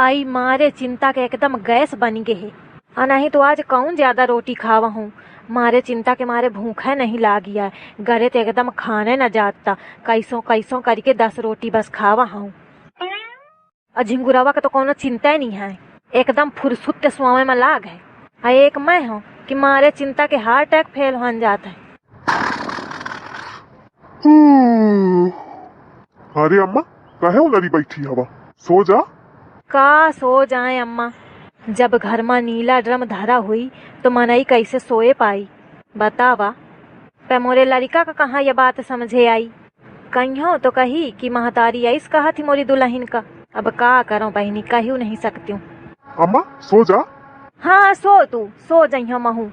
आई मारे चिंता के एकदम गैस बन गए है। नहीं तो आज कौन ज्यादा रोटी खावा हूँ। मारे चिंता के मारे भूखा नहीं लागिया है। गरे तो एकदम खाने न जाता। कैसो कैसो करके 10 रोटी बस खावा हूँ। और झिंगुरवा का तो कोनो चिंता ही नहीं है। एकदम फुरसुत स्वामी में लाग है। एक मैं हूँ कि मारे चिंता के हार्ट अटैक फेल हो जाता है। अरे अम्मा कहे उलरी बैठी हवा, सो जा। का सो जाए अम्मा, जब घर में नीला ड्रम धरा हुई तो मनई कैसे सोए पाई बतावा। पे मोरे लड़का का कहाँ ये बात समझे आई। कहियो तो कही कि महतारी ऐस कहा थी मोरी दुल्हन का। अब का करो बहनी, कहू नहीं सकती हूँ। अम्मा सो जा। हाँ सो तू सो जइयो महू।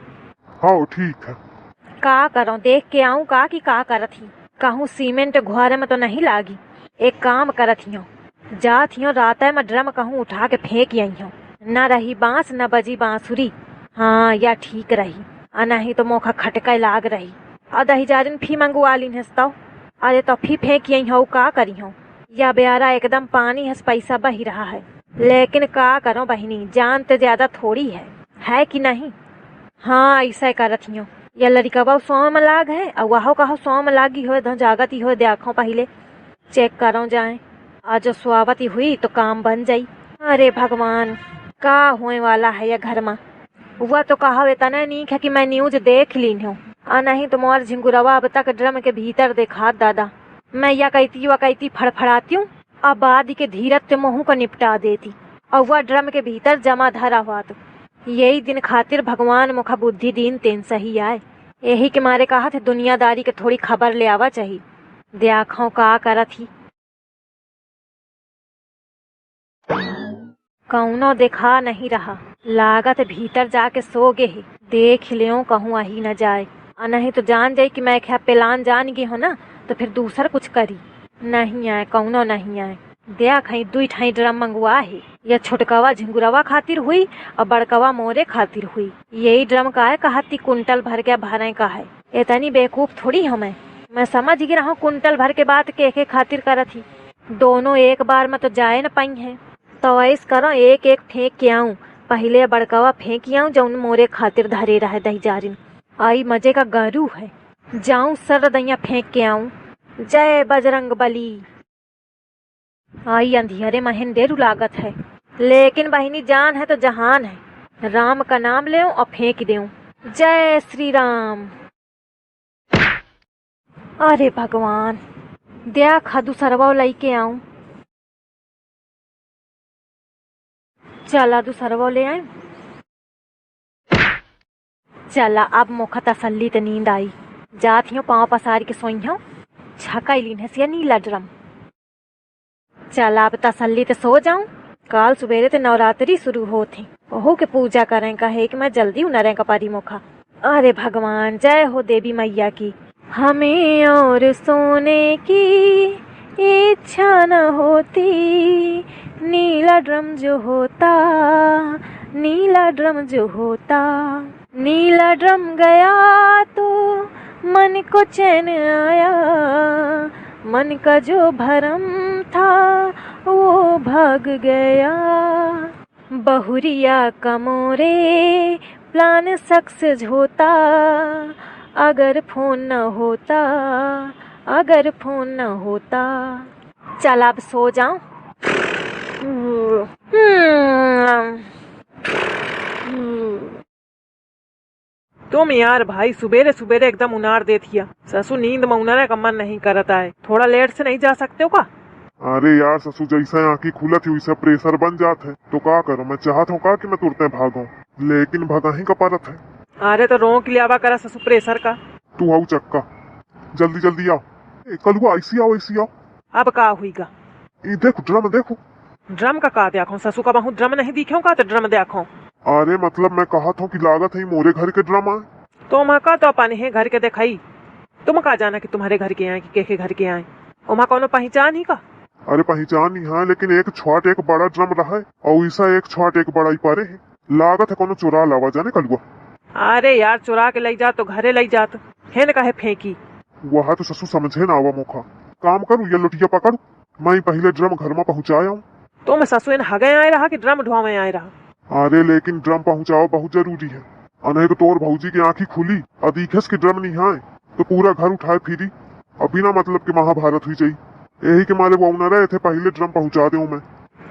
हाँ ठीक है। का करो देख के आऊँ का कि का करत ही। कहूँ सीमेंट घुआरे में तो नहीं लागी। एक काम करत हियो, जात हियो रात में ड्रम कहूँ उठा के फेंक आई। न रही बांस न बजी बांसुरी। हाँ या ठीक रही। नहीं तो मोखा खटका लाग रही। दही जारिन फी मंगवा लीन हंसताओ। अरे तो फी फेंक आई हो का करी हो। या बेचारा एकदम पानी हंस पैसा बही रहा है। लेकिन का करो बहनी, जान तो ज्यादा थोड़ी है कि नहीं। हाँ ऐसा करत हियो। या लड़का सोम लाग है और वह कहो सोम लागी हो जागती हो। देखो पहले चेक करो जाए। आज स्वावती हुई तो काम बन जाई। अरे भगवान का होने वाला है ये घर में। वह तो कहा इतना नीक है कि मैं न्यूज देख ली हूँ। नहीं तो मोर झिंगुरवा अब तक ड्रम के भीतर देखा दादा। मैं या कहती फड़फड़ाती हूँ। अब बाद के धीरज से मुँह को निपटा देती। और वह ड्रम के भीतर जमा धरा हुआ तो यही दिन खातिर भगवान मुखा बुद्धि दीन तेन सही आए। यही के मारे कहा थे दुनियादारी के थोड़ी खबर ले आवा चाहिए। देखो का करत ही। कौनो देखा नहीं रहा। लागत भीतर जाके सो गे ही। देख लियो कहूँ आही न जाए। नहीं तो जान जाए कि मैं क्या पेलान जान गई हो ना तो फिर दूसर कुछ करी। नहीं आए कौनो नहीं आए। देख ही 2 ठाई ड्रम मंगवा है। यह छोटकवा झिंगुरवा खातिर हुई और बड़कवा मोरे खातिर हुई। यही ड्रम का है कहती कुंटल भर के भरे का है। इतनी बेवकूफ थोड़ी हूँ मैं समझ गई रहा हूँ कुंटल भर के बात के खातिर करत ही। दोनों एक बार में तो जाए न पाई है। तो ऐस करो एक एक फेंक के आऊं। पहले बड़कवा फेंक आऊं जौन मोरे खातिर धरे रहे दही जारिन। आई मजे का गरू है। जाऊं सर दैया फेंक के आऊं। जय बजरंग बली। आई अंधियरे महन देरू लागत है। लेकिन बहिनी जान है तो जहान है। राम का नाम ले और फेंक देऊं। जय श्री राम। अरे भगवान दया खादू सरवा लाई के आऊं। चला दूसरवा ले आए। चला अब मोखा तसल्ली तो नींद आई। जात हियो पाँव पसार के सोई हूँ। छकाई लीन है नीला ड्रम। चला अब तसल्ली तो सो जाऊं। काल सुबेरे तो नवरात्रि शुरू होती। ओहो के पूजा करें कहे कि मैं जल्दी उनरें का पारी मोखा। अरे भगवान जय हो देवी मैया की। हमें और सोने की इच्छा न होती। नीला ड्रम जो होता, नीला ड्रम जो होता। नीला ड्रम गया तो मन को चैन आया। मन का जो भरम था वो भाग गया। बहुरिया का मोरे प्लान सक्सेस होता। अगर फोन न होता, अगर फोन न होता। चल अब सो जाऊं। तुम यार भाई सुबेरे सुबेरे एकदम उनार दे दिया। ससु नींद में उनारे का मन नहीं करता है। थोड़ा लेट से नहीं जा सकते हो का। अरे यार ससु जैसा आँखी खुलत हुई सब प्रेशर बन जात है तो का करो। मैं चाहत हूँ का कि मैं तुरते भागूं लेकिन भगा ही का पारत है। अरे तो रोक लिया आवा करा ससु प्रेशर का। तू आओ चक्का जल्दी जल्दी आओ। कल वो ऐसी आओ ऐसी आओ। अब का हुईगा। ये देखो ड्रम देखो। ड्रम का देखो ससु का बहुत ड्रम नहीं दिखे का तो ड्रम देखो। अरे मतलब मैं कहा था कि लागत है मोरे घर के ड्रम आए। तुम का तो अपन है घर के दिखाई। तुम का जाना कि तुम्हारे घर के आए कि के घर के आए। उमा कौनो पहचान ही का। अरे पहचान नहीं है लेकिन एक छोट एक बड़ा ड्रम रहा है और ऐसा एक छोट एक बड़ा ही पारे है। लागत है कोनो चुरा लावा जाने कलुआ। अरे यार चुरा के लाई जा तो घरे लाई जात है न कहे फेंकी। वह तो ससु समझे ना आवा मोखा। काम करूँ या लुटिया पकड़ू। मैं पहले ड्रम घर में पहुँचाया हूँ। तो मैं ससु इन हगे आए रहा कि ड्रम ढुआवे आए रहा। अरे लेकिन ड्रम पहुंचाओ बहुत जरूरी है। अने तो तोर भौजी की आंखी खुली अदीखस के ड्रम नहीं आए तो पूरा घर उठाए फिरी। अब बिना मतलब के महाभारत हुई चाहिए। यही के मारे वो न रहे थे पहले ड्रम पहुंचा दूं मैं।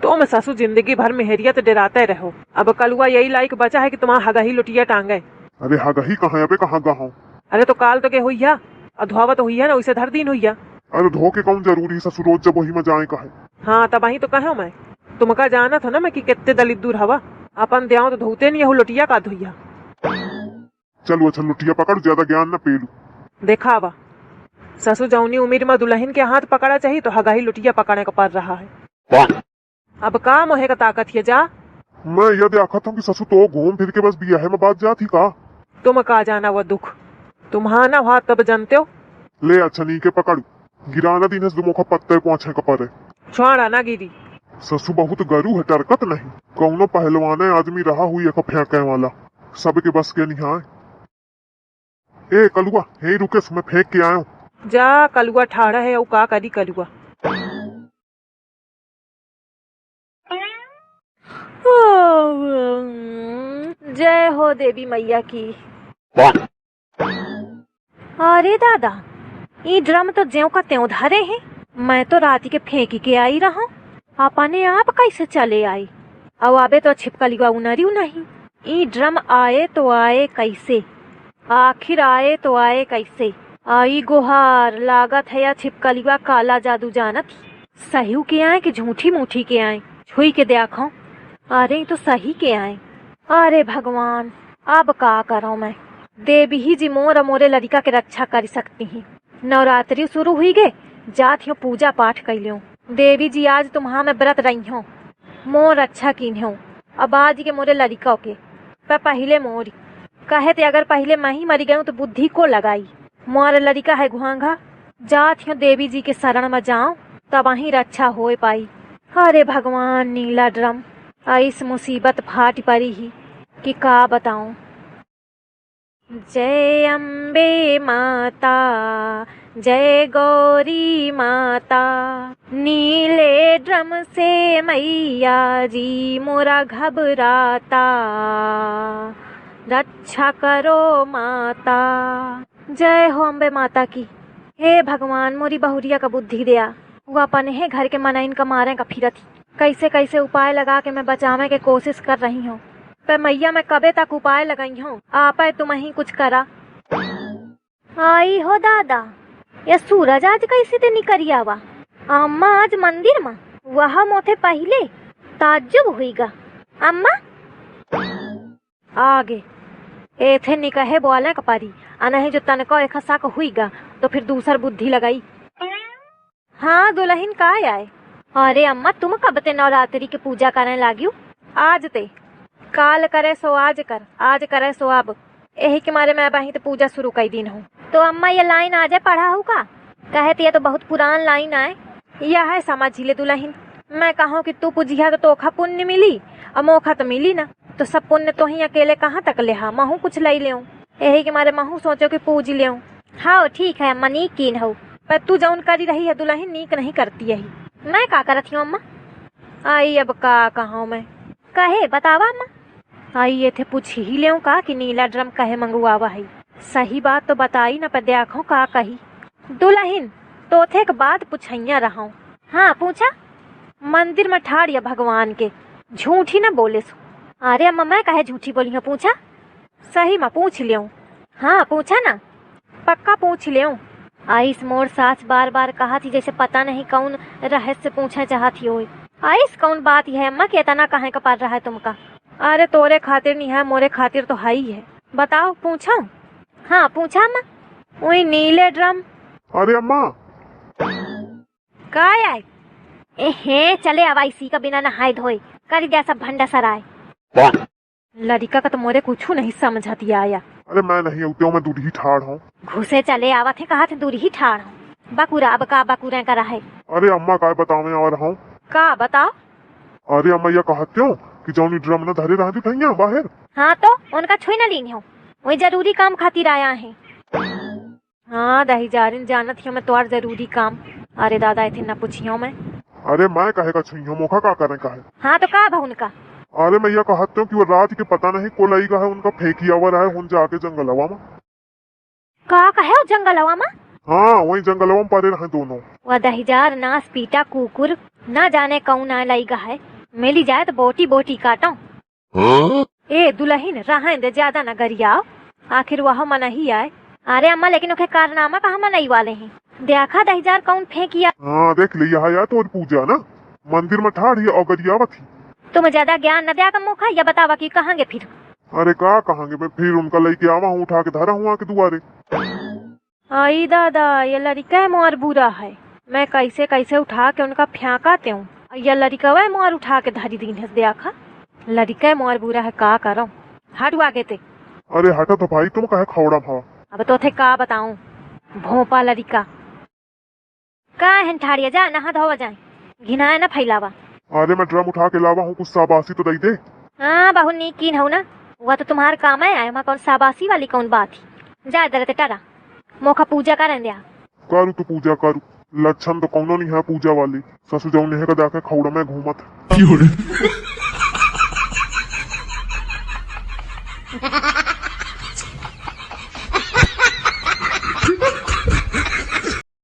तो मैं ससु जिंदगी भर मेहरियत डराते रहो। अब कलुआ यही लायक बचा है कि तुम्हारा हगा ही लुटिया टांगे। अरे हगही कहाँ अबे कहाँ गहा। अरे तो काल तो के हुईया अधुआवत हुईया ना उसे धर दिन हुईया। अरे धो के कौन जरूरी ससुर रोज जब वही में जाए कहे। हाँ तब वही तो कहो मैं तुमका जाना था ना मैं कि कितने दलित दूर हवा अपन देव तो धोते नहीं हो लुटिया का धोइया। चलो अच्छा लुटिया पकड़ ज्यादा ज्ञान न पेलू। देखा आवा ससु जौनी उम्र में दुल्हन के हाथ पकड़ा चाहिए तो हगाही लुटिया पकड़ने को पड़ रहा है। अब का मोहे का ताकत है जा। मैं यह देखा था कि ससुर तो घूम फिर के बस बिया है मैं बात जाती का। तुम का जाना वो दुख तुम्हारा हुआ तब जानते हो। ले अच्छा नी के पकड़ू गिराना दिन दुमोखा पत्ते पहुंचे कपड़े छोड़ा ना गिरी। ससु बहुत गरू है टरकत नहीं कौनो पहलवाने आदमी रहा हुई एक फेंके वाला सबके बस के नहीं आए। ए कलुआ यही रुके मैं फेंक के आया हूँ। जा कलुआ ठाड़ा है का करी कलुआ। जय हो देवी मैया की। अरे दादा ये ड्रम तो ज्यों का त्यों धरे हैं। मैं तो रात के फेंकी के आई रहा अपने आप कैसे चले आई। अब आबे तो छिपकलिया उनरी नहीं। ई ड्रम आए तो आए कैसे आखिर आए तो आए कैसे। आई गुहार लागत है या छिपकलिया काला जादू जानत सही के आए कि झूठी मूठी के आए। छुई के देखो अरे तो सही के आए। अरे भगवान अब का करो मैं। देवी ही जी मोर मोरे लड़का के रक्षा कर सकती ही। नवरात्रि शुरू हुई गे जात हो पूजा पाठ कैलियो। देवी जी आज तुम्हारा मैं व्रत रही हूँ मोर रक्षा की हूँ। अब आज के मोरे लड़का के पर पहले मोरी कहे थे अगर पहले मैं ही मरी गई तो बुद्धि को लगाई। मोर लड़का है घुआंगा जात हूँ देवी जी के शरण में जाऊं तब वही रक्षा हो पाई। अरे भगवान नीला ड्रम इस मुसीबत फाट पड़ी ही कि का बताऊं। जय अम्बे माता जय गौरी माता नीले ड्रम से मैया जी मोरा घबराता रक्षा करो माता। जय हो अम्बे माता की। हे भगवान मोरी बहुरिया का बुद्धि दिया वो अपन है घर के मनाइन का मारे का फिरत कैसे कैसे उपाय लगा के मैं बचावे के कोशिश कर रही हूँ। पर मैया मैं कबे तक उपाय लगाई हूँ आप तुम ही कुछ करा। आई हो दादा ये सूरज आज कैसे ते निकरी आवा। अम्मा आज मंदिर में वह मोथे पहले ताज्जुब हुईगा। अम्मा आगे एथे निकहे बोले कपारी अनहे जो तनको एक साक हुईगा तो फिर दूसर बुद्धि लगाई। हाँ दुल्हन का आए। अरे अम्मा तुम कब ते नवरात्रि की पूजा करने लागी। आज ते काल करे सो आज कर आज करे सो अब यही के मारे मैं वहीं तो पूजा शुरू कर दिन हूँ। तो अम्मा ये लाइन आजे पढ़ा हूँ का कहती है तो बहुत पुरान लाइन आए। यह है समझ ले दुल्हन मैं कहूँ कि तू पूजिया तो तोखा पुण्य मिली और मोखा तो मिली ना तो सब पुण्य तो ही अकेले कहाँ तक ले। हाँ महू कुछ ले ले यही के मारे महू सोचो कि पूज ले। हाँ ठीक है अम्मा नीक कीन हो पर तू जौन करी रही है दुल्हन नीक नहीं करती यही। मैं का करत हूँ अम्मा। आई अब का कहूँ मैं कहे बतावा अम्मा। आई ये थे पूछ ही ले का कि नीला ड्रम कहे मंगवावा है। सही बात तो बताई न पर देखो का कही। दुल्हन तो थे एक बात पूछैया रहा हूँ। हाँ पूछा। मंदिर में ठाड़िया भगवान के झूठी न बोले सो। अरे अम्मा मैं कहे झूठी बोली हूँ पूछा। सही मैं पूछ ले। हाँ पूछा ना पक्का पूछ ले। आइस मोर सास बार बार कहा थी जैसे पता नहीं कौन रहस्य पूछना चाहती हो। आइस कौन बात है अम्मा के इतना कहे का पार रहा है तुमका। अरे तोरे खातिर नहीं है मोरे खातिर तो हाई है। बताओ पूछो। हाँ पूछा अम्मा। वही नीले ड्रम। अरे अम्मा का आए एहे चले अब इसी का बिना नहाए धोए कर दिया सब भंडा सराय। लड़का का तो मोरे कुछ नहीं समझती आया। अरे मैं नहीं उतने मैं दूर ही ठाड़ हूँ। घुसे चले आवा थे कहा थे दूर ही ठाड़ हूँ। बकुरा अब का बकुरा करा है। अरे अम्मा का बतावे आ रहा हूँ। का बताओ। अरे अम्मा यह कहते हो कि जौनी ड्रम न धरे रहा थी बाहर। हाँ तो उनका छुई न लीन हो वही जरूरी काम खातिर आया है। हाँ दही जारिन जानत ही मैं तोर जरूरी काम। अरे दादा इतने न पूछियो मैं। अरे मैं कहे का छुई मोखा का करें का है। हाँ तो का बहुन का? अरे मैं यह कहते हूँ कि वो रात के पता नहीं कोलाई का है उनका फेंकिया हुआ है उन जाके जंगलवा में। का कहे हो जंगलवा में? हाँ वही जंगलवा में पड़े रहे दोनों। वह दहिजार नास पीटा कुकुर न जाने कौन आ लईगा है। मिली जाए तो बोटी बोटी काटो। ए दुल्हन रहें दे ज्यादा न गरियाओ, आखिर वह मन ही आए। अरे अम्मा लेकिन उनके कारनामा कहाँ मनई वाले हैं। देखा दहिजार कौन फेंकिया? हाँ देख लिया यार तो पूजा ना मंदिर में ठाड़ी और गरियावा थी। तुम ज्यादा ज्ञान न दिया का मुखा, या बतावा कि कहांगे फिर? अरे का कहांगे मैं फिर उनका लेके आवा हूँ उठा के धरा हूँ आके दुआरे। आई दादा ये लड़का मोर बुरा है। मैं कैसे कैसे उठा के उनका फेंकाते हूँ। ये लड़का वह मोर उठा के धरी दिन है। देखा लड़का मोर बुरा है, का करो हटू आगे ते। अरे हटा तो भाई तुम कहे खौड़ा भाव। अब तो थे का बताऊं भोपा लड़का का है ठाड़िया जा नहा धोवा जाए घिनाए न फैलावा। अरे मैं ड्रम उठा के लावा हूँ कुछ शाबाशी तो दई दे। हाँ बहुत नीक कीन हो ना, वह तो तुम्हारे काम है। आए कौन शाबाशी वाली कौन बात ही। जा दरते टरा मोखा पूजा करें दिया। करू तो पूजा करू, लक्षण तो कौनो नहीं है पूजा वाली। ससु जाऊ नेह का जाके खौड़ा में घूमत।